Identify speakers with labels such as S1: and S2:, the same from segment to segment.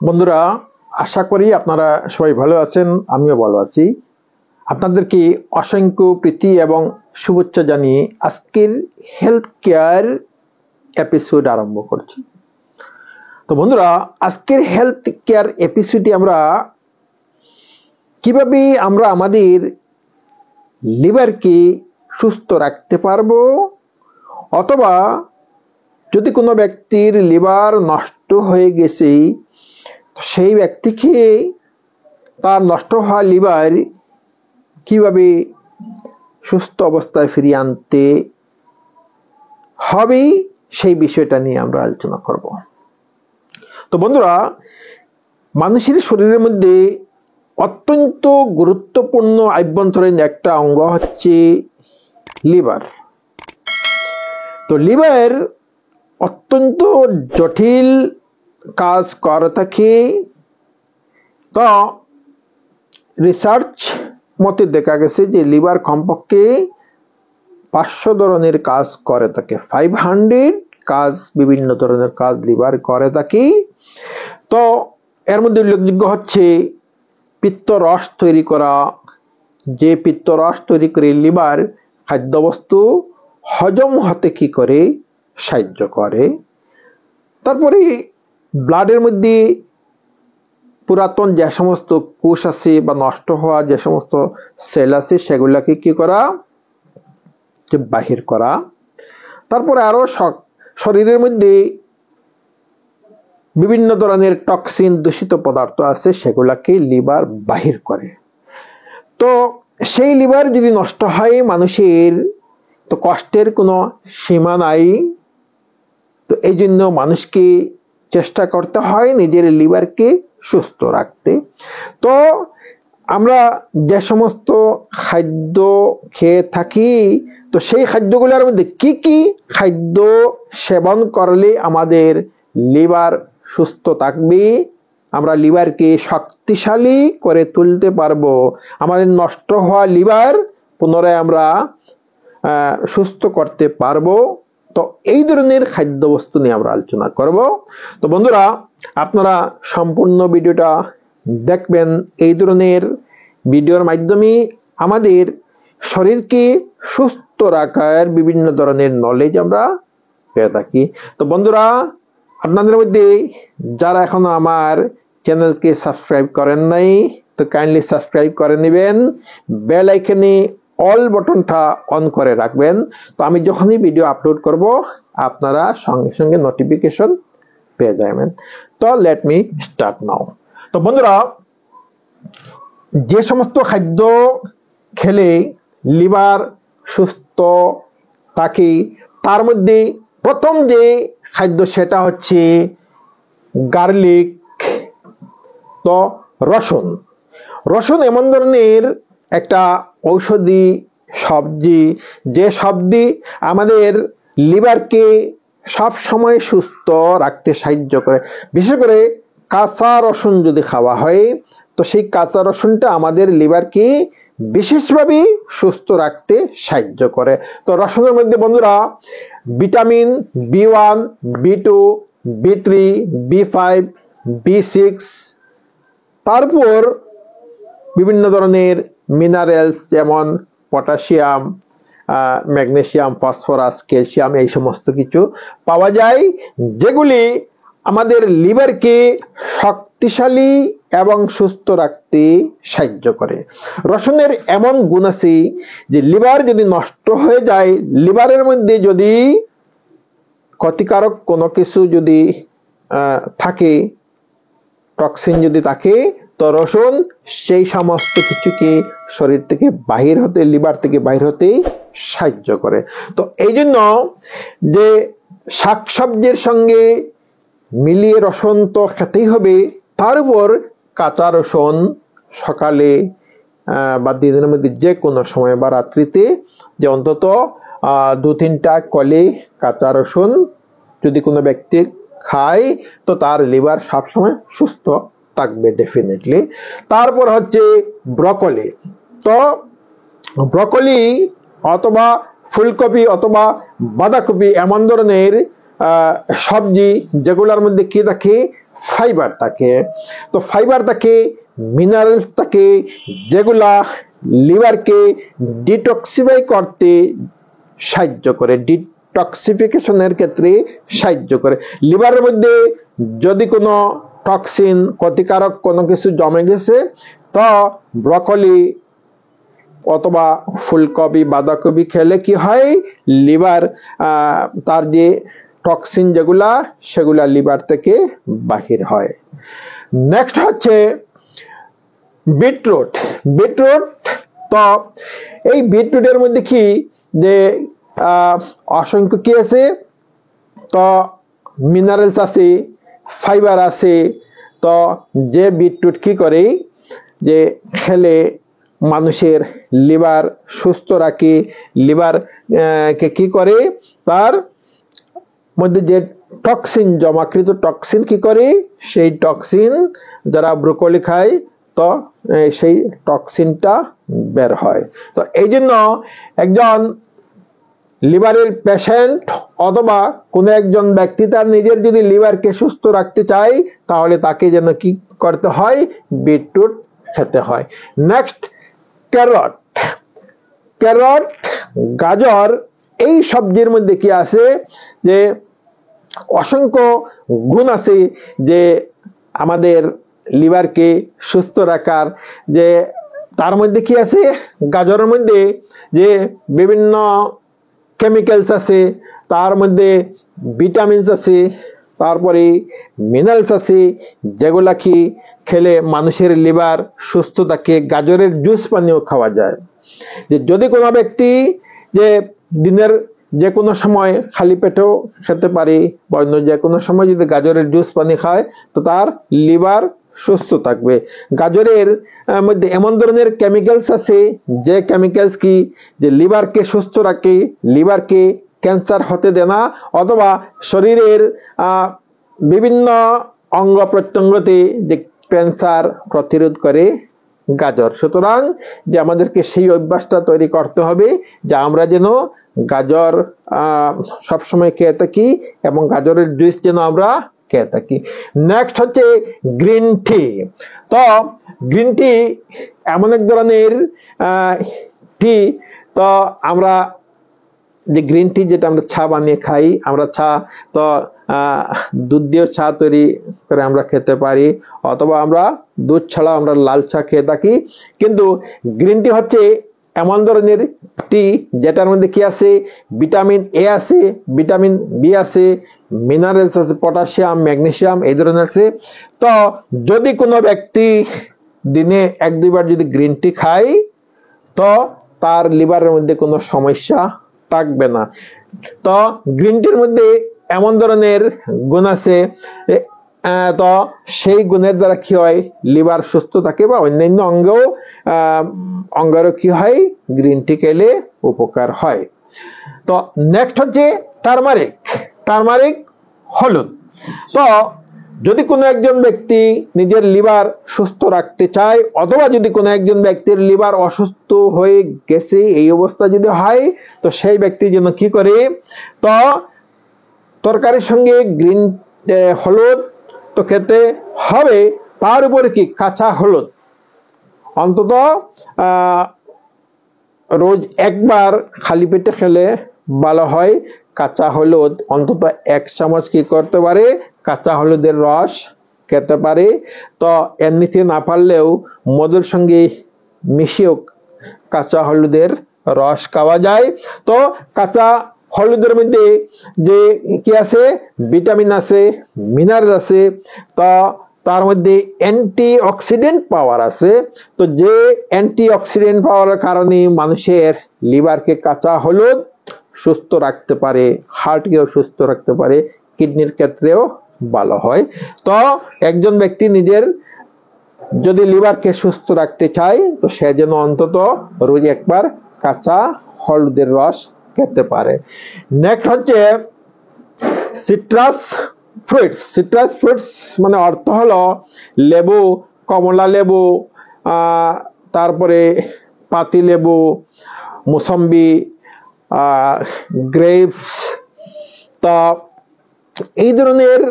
S1: বন্ধুরা, আশা করি আপনারা সবাই ভালো আছেন, আমিও ভালো আছি। আপনাদেরকে অসংখ্য প্রীতি এবং শুভেচ্ছা জানিয়ে আজকের হেলথ কেয়ার এপিসোড আরম্ভ করছি। তো বন্ধুরা, আজকের হেলথ কেয়ার এপিসোডে আমরা কিভাবে আমরা আমাদের লিভারকে সুস্থ রাখতে পারবো, অথবা যদি কোনো ব্যক্তির লিভার নষ্ট হয়ে গেছে সেই ব্যক্তিকে তার নষ্ট হওয়া লিভার কিভাবে সুস্থ অবস্থায় ফিরিয়ে আনতে হবে সেই বিষয়টা নিয়ে আমরা আলোচনা করব। তো বন্ধুরা, মানুষের শরীরের মধ্যে অত্যন্ত গুরুত্বপূর্ণ আভ্যন্তরীণ একটা অঙ্গ হচ্ছে লিভার। তো লিভার অত্যন্ত জটিল কাজ করে থাকে। তো রিসার্চ মতে দেখা গেছে যে লিভার কমপক্ষে 500 ধরনের কাজ করে থাকে, 500 কাজ, বিভিন্ন ধরনের কাজ লিভার করে থাকে। তো এর মধ্যে উল্লেখযোগ্য হচ্ছে পিত্তরস তৈরি করা। যে পিত্তরস তৈরি করে লিভার খাদ্যবস্তু হজম হতে কি করে সাহায্য করে। তারপরে ব্লাডের মধ্যে পুরাতন যে সমস্ত কোষ আছে বা নষ্ট হওয়া যে সমস্ত সেল আছে সেগুলাকে কি করা, বাহির করা। তারপরে আরো শরীরের মধ্যে বিভিন্ন ধরনের টক্সিন, দূষিত পদার্থ আছে, সেগুলাকে লিভার বাহির করে। তো সেই লিভার যদি নষ্ট হয় মানুষের, তো কষ্টের কোনো সীমা নাই। তো এই জন্য মানুষকে চেষ্টা করতে হয় নিজের লিভারকে সুস্থ রাখতে। তো আমরা যে সমস্ত খাদ্য খেয়ে থাকি, তো সেই খাদ্যগুলোর মধ্যে কি কি খাদ্য সেবন করলে আমাদের লিভার সুস্থ থাকবে, আমরা লিভারকে শক্তিশালী করে তুলতে পারবো, আমাদের নষ্ট হওয়া লিভার পুনরায় আমরা সুস্থ করতে পারবো। তো এই ধরনের খাদ্যবস্তু নিয়ে আমরা আলোচনা করব। তো বন্ধুরা, আপনারা সম্পূর্ণ ভিডিওটা দেখবেন। এই ধরনের ভিডিওর মাধ্যমে আমাদের শরীরকে সুস্থ রাখার বিভিন্ন ধরনের নলেজ আমরা পেয়ে থাকি। তো বন্ধুরা, আপনাদের মধ্যে যারা এখনো আমার চ্যানেলকে সাবস্ক্রাইব করেন নাই, তো কাইন্ডলি সাবস্ক্রাইব করে নেবেন, বেল আইকনে অল বাটনটা অন করে রাখবেন। তো আমি যখনই ভিডিও আপলোড করব আপনারা সঙ্গে সঙ্গে নোটিফিকেশন পেয়ে যাবেন। তো লেট মি স্টার্ট নাও। তো বন্ধুরা, যে সমস্ত খাদ্য খেলে লিভার সুস্থ থাকে তার মধ্যে প্রথম যে খাদ্য সেটা হচ্ছে গার্লিক। তো রসুন, রসুন এমন ধরনের একটা ঔষধি সবজি, যে সবজি আমাদের লিভারকে সব সময় সুস্থ রাখতে সাহায্য করে। বিশেষ করে কাঁচা রসুন যদি খাওয়া হয়, তো সেই কাঁচা রসুনটা আমাদের লিভারকে বিশেষভাবে সুস্থ রাখতে সাহায্য করে। তো রসুনের মধ্যে বন্ধুরা vitamin B1, B2, B3, B5, B6, তারপর বিভিন্ন ধরনের মিনারেলস যেমন পটাশিয়াম, ম্যাগনেসিয়াম, ফসফরাস, ক্যালসিয়াম, এই সমস্ত কিছু পাওয়া যায়, যেগুলি আমাদের লিভারকে শক্তিশালী এবং সুস্থ রাখতে সাহায্য করে। রসুনের এমন গুণ আছে যে লিভার যদি নষ্ট হয়ে যায়, লিভারের মধ্যে যদি ক্ষতিকারক কোনো কিছু যদি থাকে, টক্সিন যদি থাকে, তো রসুন সেই সমস্ত কিছুকে শরীর থেকে বাহির হতে, লিভার থেকে বাহির হতে সাহায্য করে। তো এই জন্য যে শাকসবজির সঙ্গে মিলিয়ে রসুন তো খেতেই হবে, তার উপর কাঁচা রসুন সকালে বা দিনের মধ্যে যে কোনো সময় বা রাত্রিতে যে অন্তত 2-3টা কলি কাঁচা রসুন যদি কোনো ব্যক্তি খায়, তো তার লিভার সবসময় সুস্থ থাকবে ডেফিনেটলি। তারপর হচ্ছে ব্রকলি। তো ব্রকলি অথবা ফুলকপি অথবা বাঁধাকপি এমন ধরনের সবজি যেগুলোর মধ্যে কি থাকে, ফাইবার থাকে। তো ফাইবার থাকে, মিনারেলস থাকে, যেগুলা লিভারকে ডিটক্সিফাই করতে সাহায্য করে, ডিটক্সিফিকেশনের ক্ষেত্রে সাহায্য করে। লিভারের মধ্যে যদি কোনো টক্সিন, ক্ষতিকারক কোনো কিছু জমে গেছে, তো ব্রকলি অথবা ফুলকপি, বাঁধাকপি খেলে কি হয়, লিভার তার যে টক্সিন যেগুলা সেগুলা লিভার থেকে বাহির হয়। নেক্সট হচ্ছে বিটরুট। বিটরুট, তো এই বিটরুটের মধ্যে কি যে অসংখ্য কি আছে, তো মিনারেলস আছে, ফাইবার আছে। তো যে বিটরুট কি করে, যে খেলে মানুষের লিভার সুস্থ রাখে, লিভার কে কি করে, তার মধ্যে যে টক্সিন, জমাকৃত টক্সিন কি করে, সেই টক্সিন যারা ব্রোকলি খায় তো সেই টক্সিনটা বের হয়। তো এই জন্য একজন লিভারের পেশেন্ট অথবা কোনো একজন ব্যক্তি তার নিজের যদি লিভারকে সুস্থ রাখতে চায়, তাহলে তাকে যেন কি করতে হয়, বিটরুট খেতে হয়। Next carrot. ক্যারট, গাজর, এই সবজির মধ্যে কি আছে, যে অসংখ্য গুণ আছে যে আমাদের লিভারকে সুস্থ রাখার। যে তার মধ্যে কি আছে, গাজরের মধ্যে যে বিভিন্ন কেমিক্যালস আছে, তার মধ্যে ভিটামিনস আছে, তারপরে মিনারেলস আছে, যেগুলা কি খেলে মানুষের লিভার সুস্থ থাকে। গাজরের জুস পানিও খাওয়া যায়। যে যদি কোনো ব্যক্তি যে দিনের যে কোনো সময় খালি পেটেও খেতে পারে, বা অন্য যে কোনো সময় যদি গাজরের জুস পানি খায়, তো তার লিভার সুস্থ থাকবে। গাজরের মধ্যে এমন ধরনের কেমিক্যালস আছে, যে কেমিক্যালস কি যে লিভারকে সুস্থ রাখে, লিভারকে ক্যান্সার হতে দেয় না, অথবা শরীরের বিভিন্ন অঙ্গ প্রত্যঙ্গতে যে ক্যান্সার প্রতিরোধ করে গাজর। সুতরাং যে আমাদেরকে সেই অভ্যাসটা তৈরি করতে হবে যে আমরা যেন গাজর সবসময় খেয়ে থাকি, এবং গাজরের জুস যেন আমরা খেয়ে থাকি। নেক্সট হচ্ছে গ্রিন টি। তো গ্রিন টি এমন এক ধরনের টি, তো আমরা যে গ্রিন টি যেটা আমরা চা বানিয়ে খাই, আমরা চা তো দুধ দিয়ে চা তৈরি করে আমরা খেতে পারি, অথবা আমরা দুধ ছাড়া আমরা লাল চা খেয়ে থাকি। কিন্তু গ্রিন টি হচ্ছে এমন ধরনের টি যেটার মধ্যে কি আছে, ভিটামিন এ আছে, ভিটামিন বি আছে, মিনারেলস আছে, পটাশিয়াম, ম্যাগনেসিয়াম, এই ধরনের আছে। তো যদি কোনো ব্যক্তি দিনে 1-2 বার যদি গ্রিন টি খায়, তো তার লিভারের মধ্যে কোনো সমস্যা থাকবে না। তো গ্রিন টির মধ্যে এমন ধরনের গুণ আছে, তো সেই গুণের দ্বারা কি হয়, লিভার সুস্থ থাকে, বা অন্যান্য অঙ্গেরও কি হয়, গ্রিন টি খেলে উপকার হয়। তো নেক্সট হচ্ছে টারমারিক। টারমারিক, হলুদ। তো যদি কোনো একজন ব্যক্তি নিজের লিভার সুস্থ রাখতে চায়, অথবা যদি কোনো একজন ব্যক্তির লিভার অসুস্থ হয়ে গেছে, এই অবস্থা যদি হয়, তো সেই ব্যক্তি যেন কি করে, তো তরকারির সঙ্গে গ্রিন হলুদ তো খেতে হবে, তার উপরে কি কাঁচা হলুদ অন্তত রোজ একবার খালি পেটে খেলে ভালো হয়। কাঁচা হলুদ অন্তত 1 চামচ কি করতে পারে, কাঁচা হলুদের রস খেতে পারে। তো এমনিতে না পারলেও মধুর সঙ্গে মিশিয়েও কাঁচা হলুদের রস খাওয়া যায়। তো কাঁচা হলুদের মধ্যে যে কি আছে, ভিটামিন আছে, মিনারেল আছে, তো তার মধ্যে অ্যান্টিঅক্সিডেন্ট পাওয়ার আছে। তো যে অ্যান্টিঅক্সিডেন্ট পাওয়ার কারণে মানুষের লিভারকে কাঁচা হলুদ সুস্থ রাখতে পারে, হার্টকেও সুস্থ রাখতে পারে, কিডনির ক্ষেত্রেও ভালো হয়। তো একজন ব্যক্তি নিজের যদি লিভারকে সুস্থ রাখতে চায়, তো সে যেন অন্তত রোজ একবার কাঁচা হলুদের রস খেতে পারে। নেক্সট হচ্ছে সিট্রাস ফ্রুটস। সিট্রাস ফ্রুটস মানে অর্থ হলো লেবু, কমলা লেবু, তারপরে পাতি লেবু, মুসম্বি, গ্রেপস। তো এই ধরনের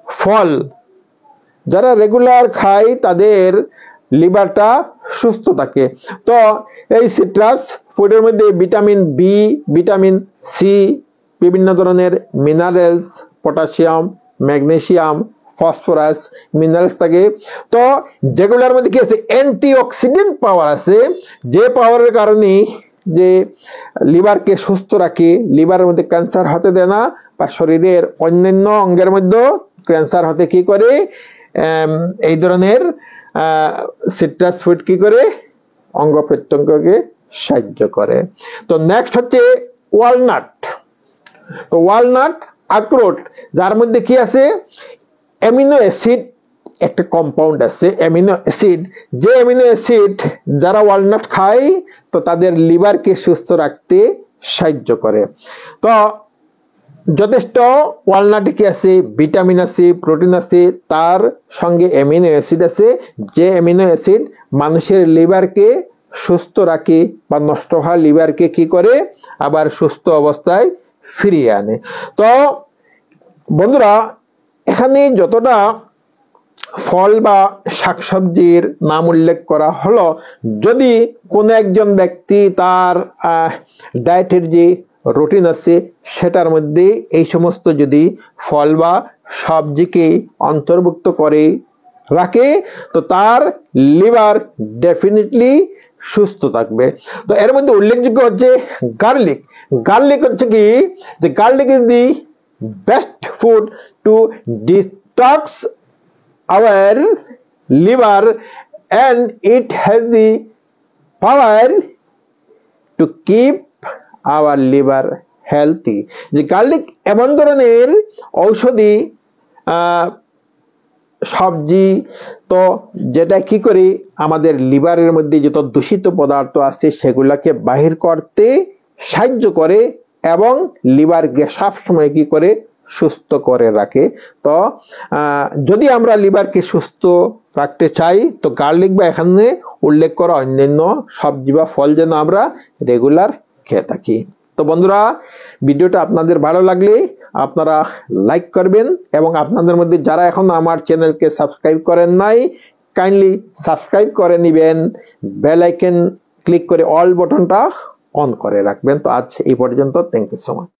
S1: ফল যারা রেগুলার খায় তাদের লিভারটা সুস্থ থাকে। তো এই সিট্রাস ফুডের মধ্যে ভিটামিন বি, ভিটামিন সি, বিভিন্ন ধরনের minerals, potassium, magnesium, phosphorus, minerals থাকে। তো যেগুলোর মধ্যে কি আছে, অ্যান্টিঅক্সিডেন্ট পাওয়ার আছে, যে পাওয়ারের কারণে যে লিভারকে সুস্থ রাখে, লিভারের মধ্যে ক্যান্সার হতে দেয় না, বা শরীরের অন্যান্য অঙ্গের মধ্যে ক্যান্সার হতে কি করে, এই ধরনের সিট্রাস ফুড কি করে, অঙ্গ প্রত্যঙ্গকে সাহায্য করে। তো নেক্সট হচ্ছে ওয়ালনাট। তো ওয়ালনাট, আখরোট, যার মধ্যে কি আছে, অ্যামিনো অ্যাসিড একটা কম্পাউন্ড আছে, অ্যামিনো অ্যাসিড, যে অ্যামিনো অ্যাসিড যারা ওয়ালনাট খায় তো তাদের লিভারকে সুস্থ রাখতে সাহায্য করে। তো যথেষ্ট ওয়ালনাটে কি আছে, ভিটামিন আছে, প্রোটিন আছে, তার সঙ্গে অ্যামিনো অ্যাসিড আছে, যে অ্যামিনো অ্যাসিড মানুষের লিভারকে সুস্থ রাখে বা নষ্ট হওয়া লিভারকে কি করে আবার সুস্থ অবস্থায় ফিরিয়ে আনে। তো বন্ধুরা, এখানে যতটা ফল বা শাকসবজির নাম উল্লেখ করা হলো, যদি কোনো একজন ব্যক্তি তার ডায়েটের যে রুটিন আছে সেটার মধ্যে এই সমস্ত যদি ফল বা সবজিকে অন্তর্ভুক্ত করে রাখে তো তার লিভার ডেফিনেটলি সুস্থ থাকবে। তো এর মধ্যে উল্লেখযোগ্য হচ্ছে গার্লিক। গার্লিক হচ্ছে কি, যে garlic is the best food to detox our liver and it has the power to keep our liver healthy। যে গার্লিক এমন ধরনের ঔষধি সবজি, তো যেটা কি করে আমাদের লিভারের মধ্যে যত দূষিত পদার্থ আছে সেগুলাকে বাহির করতে সাহায্য করে এবং লিভারকে সবসময় কি করে সুস্থ করে রাখে। তো যদি আমরা লিভারকে সুস্থ রাখতে চাই তো গার্লিক বা এখানে উল্লেখ করা অন্যান্য সবজি বা ফল যেন আমরা রেগুলার খেয়ে থাকি। তো বন্ধুরা, ভিডিওটা আপনাদের ভালো লাগলে আপনারা লাইক করবেন এবং আপনাদের মধ্যে যারা এখন আমার চ্যানেলকে সাবস্ক্রাইব করেন নাই কাইন্ডলি সাবস্ক্রাইব করে নেবেন, বেল আইকন ক্লিক করে অল বাটনটা অন করে রাখবেন। তো আজ এই পর্যন্ত, থ্যাংক ইউ সো মাচ।